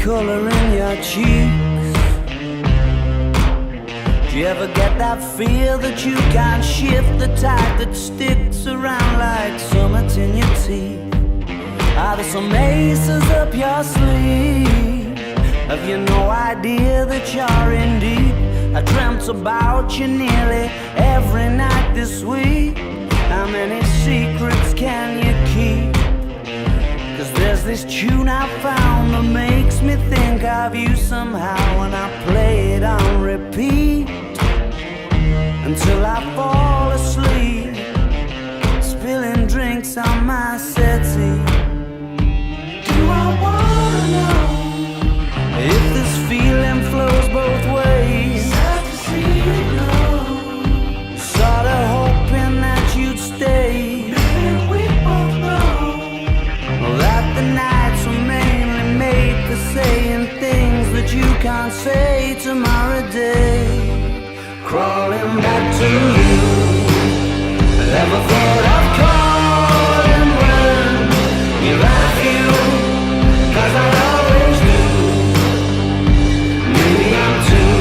color in your cheeks? Do you ever get that feel that you can't shift, the type that sticks around like summits in your teeth? Are there some aces up your sleeve? Have you no idea that you're in deep? I dreamt about you nearly every night this week. How many secrets can you keep? 'Cause there's this tune I found that makes me think of you somehow, and I play it on repeat until I fall asleep, spilling drinks on my settee. Do I wanna know if this feeling flows both ways? Sad to see you go. Sorta hoping that you'd stay. Maybe we both know that the nights were mainly made for saying things that you can't say tomorrow day. Crawling back to you, never thought of calling when you're at you, 'cause I always do. Maybe I'm too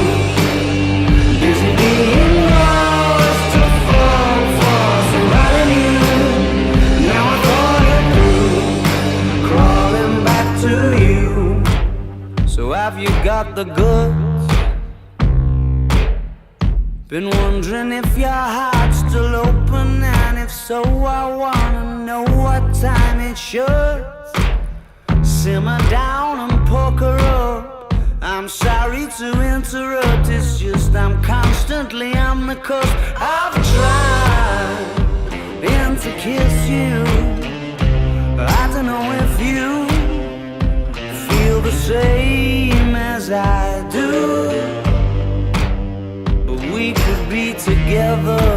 busy being lost to fall for somebody new. Now I thought it through, crawling back to you. So have you got the goods? Been wondering if your heart's still open, and if so, I wanna know what time it should. Simmer down and poker up. I'm sorry to interrupt, it's just I'm constantly on the cusp. I've tried to kiss you. I don't know if you feel the same as I do. We could be together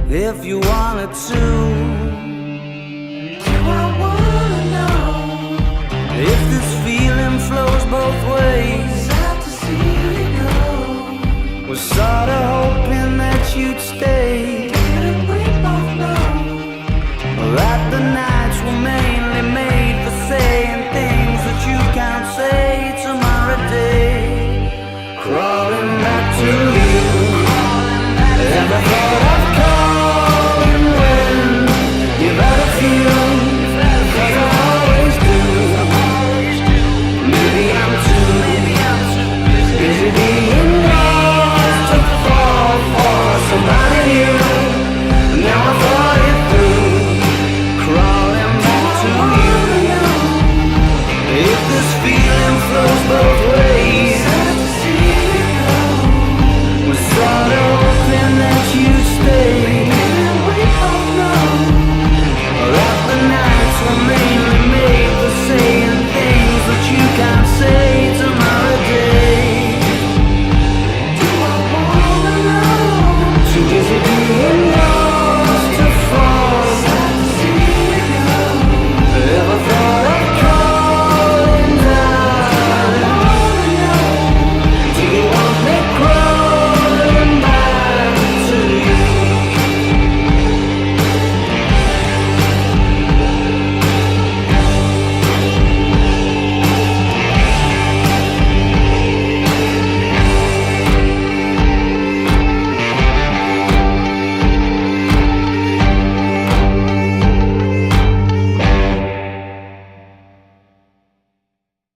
if you wanted to.